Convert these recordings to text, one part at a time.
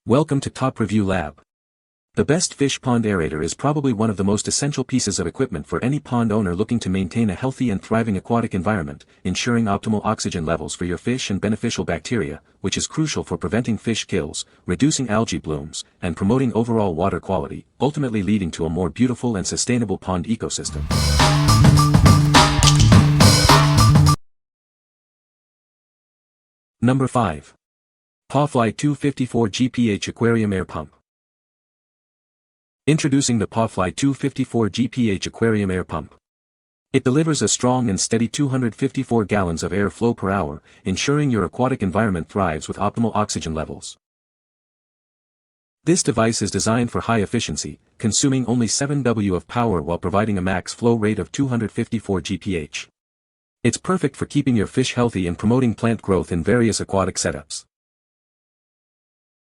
Welcome to Top Review Lab. The best fish pond aerator is probably one of the most essential pieces of equipment for any pond owner looking to maintain a healthy and thriving aquatic environment, ensuring optimal oxygen levels for your fish and beneficial bacteria, which is crucial for preventing fish kills, reducing algae blooms, and promoting overall water quality, ultimately leading to a more beautiful and sustainable pond ecosystem. Number 5. Pawfly 254 GPH Aquarium Air Pump. Introducing the Pawfly 254 GPH Aquarium Air Pump. It delivers a strong and steady 254 gallons of air flow per hour, ensuring your aquatic environment thrives with optimal oxygen levels. This device is designed for high efficiency, consuming only 7 W of power while providing a max flow rate of 254 GPH. It's perfect for keeping your fish healthy and promoting plant growth in various aquatic setups.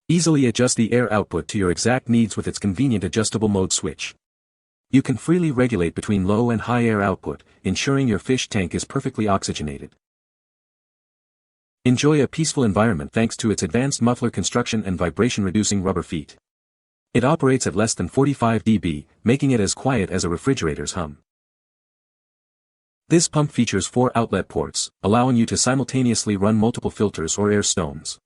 Easily adjust the air output to your exact needs with its convenient adjustable mode switch. You can freely regulate between low and high air output, ensuring your fish tank is perfectly oxygenated. Enjoy a peaceful environment thanks to its advanced muffler construction and vibration-reducing rubber feet. It operates at less than 45 dB, making it as quiet as a refrigerator's hum. This pump features 4 outlet ports, allowing you to simultaneously run multiple filters or air stones.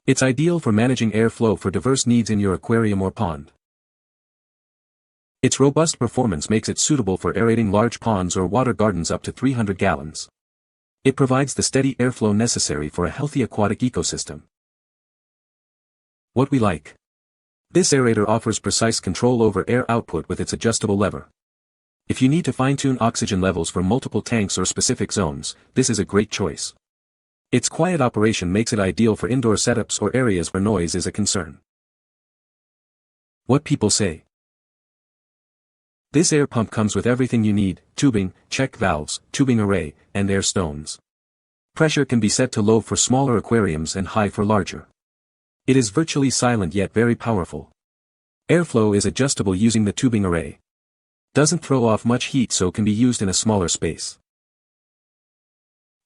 It's ideal for managing airflow for diverse needs in your aquarium or pond. Its robust performance makes it suitable for aerating large ponds or water gardens up to 300 gallons. It provides the steady airflow necessary for a healthy aquatic ecosystem. What we like. This aerator offers precise control over air output with its adjustable lever. If you need to fine-tune oxygen levels for multiple tanks or specific zones, this is a great choice. Its quiet operation makes it ideal for indoor setups or areas where noise is a concern. What people say. This air pump comes with everything you need: tubing, check valves, tubing array, and air stones. Pressure can be set to low for smaller aquariums and high for larger. It is virtually silent yet very powerful. Airflow is adjustable using the tubing array. Doesn't throw off much heat, so can be used in a smaller space.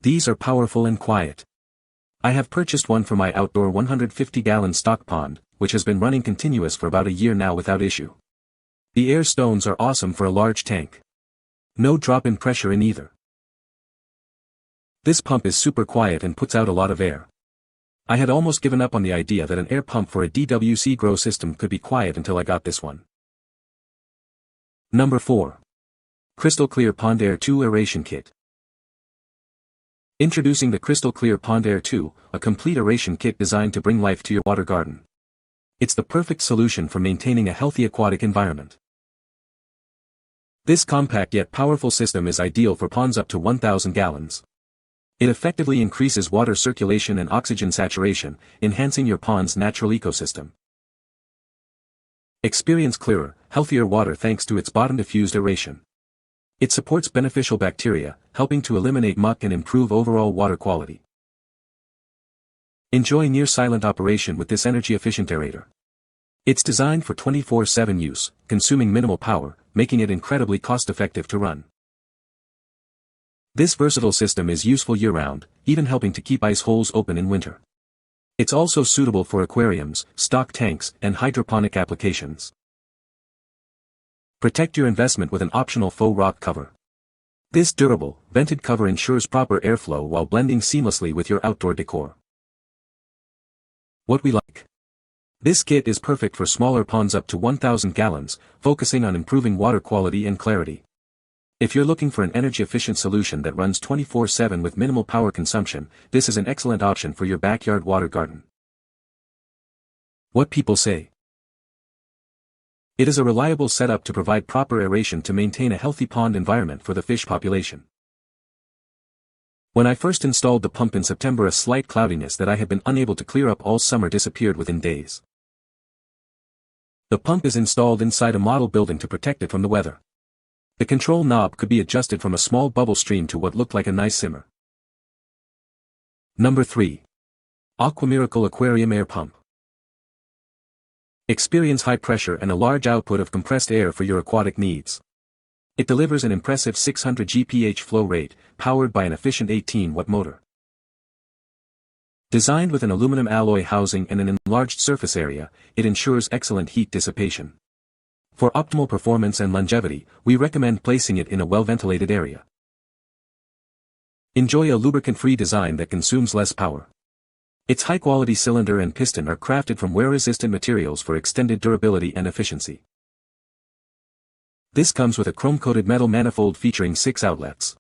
These are powerful and quiet. I have purchased one for my outdoor 150-gallon stock pond, which has been running continuous for about a year now without issue. The air stones are awesome for a large tank. No drop in pressure in either. This pump is super quiet and puts out a lot of air. I had almost given up on the idea that an air pump for a DWC grow system could be quiet until I got this one. Number 4. CrystalClear PondAir 2 Aeration Kit. Introducing the CrystalClear PondAir 2, a complete aeration kit designed to bring life to your water garden. It's the perfect solution for maintaining a healthy aquatic environment. This compact yet powerful system is ideal for ponds up to 1,000 gallons. It effectively increases water circulation and oxygen saturation, enhancing your pond's natural ecosystem. Experience clearer, healthier water thanks to its bottom-diffused aeration. It supports beneficial bacteria, helping to eliminate muck and improve overall water quality. Enjoy near-silent operation with this energy-efficient aerator. It's designed for 24/7 use, consuming minimal power, making it incredibly cost-effective to run. This versatile system is useful year-round, even helping to keep ice holes open in winter. It's also suitable for aquariums, stock tanks, and hydroponic applications. Protect your investment with an optional faux rock cover. This durable, vented cover ensures proper airflow while blending seamlessly with your outdoor decor. What we like. This kit is perfect for smaller ponds up to 1,000 gallons, focusing on improving water quality and clarity. If you're looking for an energy-efficient solution that runs 24/7 with minimal power consumption, this is an excellent option for your backyard water garden. What people say. It is a reliable setup to provide proper aeration to maintain a healthy pond environment for the fish population. When I first installed the pump in September, a slight cloudiness that I had been unable to clear up all summer disappeared within days. The pump is installed inside a model building to protect it from the weather. The control knob could be adjusted from a small bubble stream to what looked like a nice simmer. Number 3. AquaMiracle Aquarium Air Pump. Experience high pressure and a large output of compressed air for your aquatic needs. It delivers an impressive 600 GPH flow rate, powered by an efficient 18-watt motor. Designed with an aluminum alloy housing and an enlarged surface area, it ensures excellent heat dissipation. For optimal performance and longevity, we recommend placing it in a well-ventilated area. Enjoy a lubricant-free design that consumes less power. Its high-quality cylinder and piston are crafted from wear-resistant materials for extended durability and efficiency. This comes with a chrome-coated metal manifold featuring 6 outlets.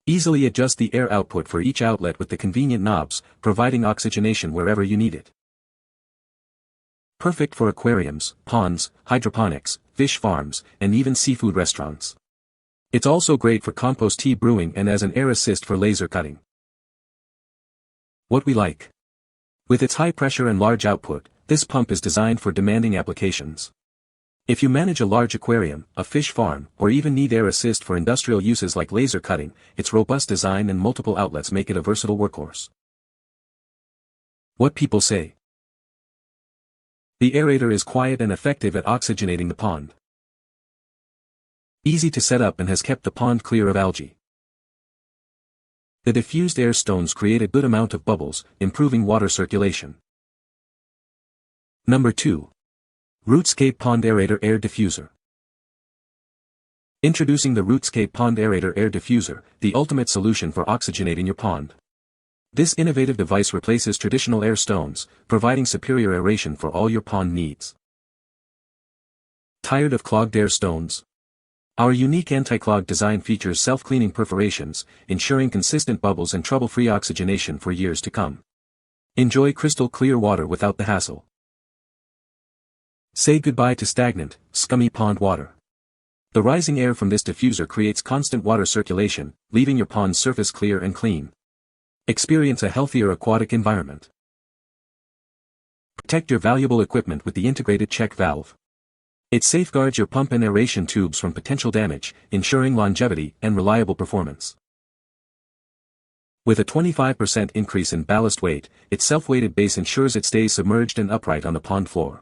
Easily adjust the air output for each outlet with the convenient knobs, providing oxygenation wherever you need it. Perfect for aquariums, ponds, hydroponics, fish farms, and even seafood restaurants. It's also great for compost tea brewing and as an air assist for laser cutting. What we like. With its high pressure and large output, this pump is designed for demanding applications. If you manage a large aquarium, a fish farm, or even need air assist for industrial uses like laser cutting, its robust design and multiple outlets make it a versatile workhorse. What people say. The Aerator is quiet and effective at oxygenating the pond. Easy to set up and has kept the pond clear of algae. The diffused air stones create a good amount of bubbles, improving water circulation. Number 2. Rootscape Pond Aerator Air Diffuser. Introducing the Rootscape Pond Aerator Air Diffuser, the ultimate solution for oxygenating your pond. This innovative device replaces traditional air stones, providing superior aeration for all your pond needs. Tired of clogged air stones? Our unique anti-clog design features self-cleaning perforations, ensuring consistent bubbles and trouble-free oxygenation for years to come. Enjoy crystal clear water without the hassle. Say goodbye to stagnant, scummy pond water. The rising air from this diffuser creates constant water circulation, leaving your pond's surface clear and clean. Experience a healthier aquatic environment. Protect your valuable equipment with the integrated check valve. It safeguards your pump and aeration tubes from potential damage, ensuring longevity and reliable performance. With a 25% increase in ballast weight, its self-weighted base ensures it stays submerged and upright on the pond floor.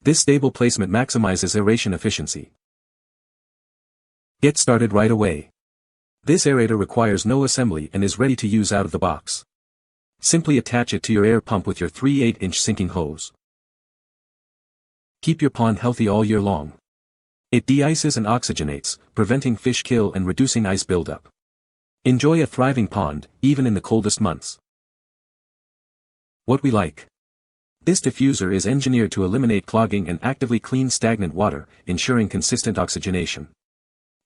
This stable placement maximizes aeration efficiency. Get started right away. This aerator requires no assembly and is ready to use out of the box. Simply attach it to your air pump with your 3/8-inch sinking hose. Keep your pond healthy all year long. It de-ices and oxygenates, preventing fish kill and reducing ice buildup. Enjoy a thriving pond, even in the coldest months. What we like. This diffuser is engineered to eliminate clogging and actively clean stagnant water, ensuring consistent oxygenation.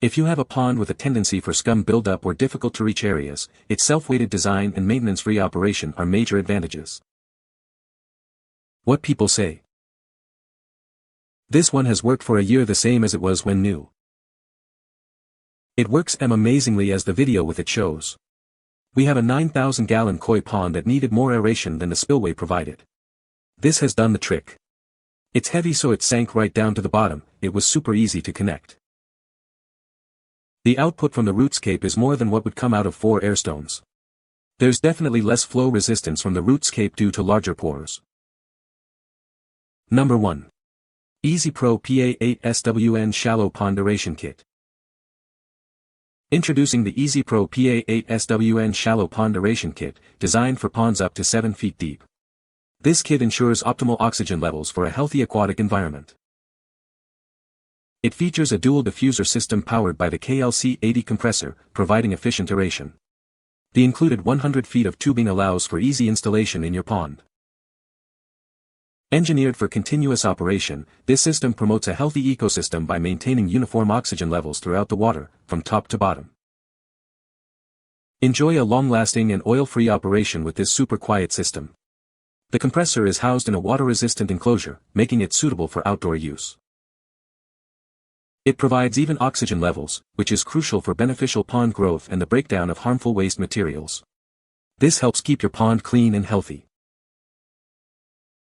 If you have a pond with a tendency for scum buildup or difficult-to-reach areas, its self-weighted design and maintenance-free operation are major advantages. What people say. This one has worked for a year the same as it was when new. It works amazingly as the video with it shows. We have a 9,000-gallon koi pond that needed more aeration than the spillway provided. This has done the trick. It's heavy so it sank right down to the bottom, it was super easy to connect. The output from the Rootscape is more than what would come out of 4 air stones. There's definitely less flow resistance from the Rootscape due to larger pores. Number 1. EasyPro PA8SWN Shallow Pond Aeration Kit. Introducing the EasyPro PA8SWN Shallow Pond Aeration Kit, designed for ponds up to 7 feet deep. This kit ensures optimal oxygen levels for a healthy aquatic environment. It features a dual diffuser system powered by the KLC-80 compressor, providing efficient aeration. The included 100 feet of tubing allows for easy installation in your pond. Engineered for continuous operation, this system promotes a healthy ecosystem by maintaining uniform oxygen levels throughout the water, from top to bottom. Enjoy a long-lasting and oil-free operation with this super quiet system. The compressor is housed in a water-resistant enclosure, making it suitable for outdoor use. It provides even oxygen levels, which is crucial for beneficial pond growth and the breakdown of harmful waste materials. This helps keep your pond clean and healthy.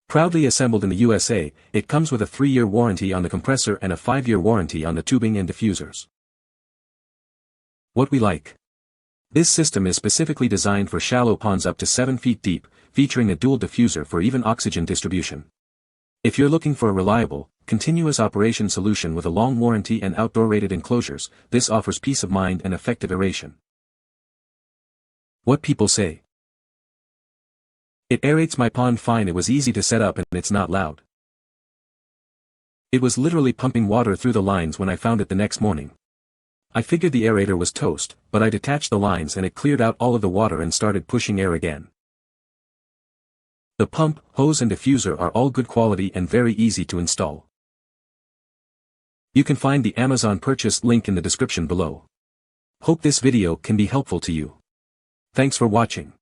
Proudly assembled in the USA, it comes with a 3-year warranty on the compressor and a 5-year warranty on the tubing and diffusers. What we like. This system is specifically designed for shallow ponds up to 7 feet deep, featuring a dual diffuser for even oxygen distribution. If you're looking for a reliable, continuous operation solution with a long warranty and outdoor-rated enclosures, this offers peace of mind and effective aeration. What people say. It aerates my pond fine. It was easy to set up and it's not loud. It was literally pumping water through the lines when I found it the next morning. I figured the aerator was toast, but I detached the lines and it cleared out all of the water and started pushing air again. The pump, hose and diffuser are all good quality and very easy to install. You can find the Amazon purchase link in the description below. Hope this video can be helpful to you. Thanks for watching.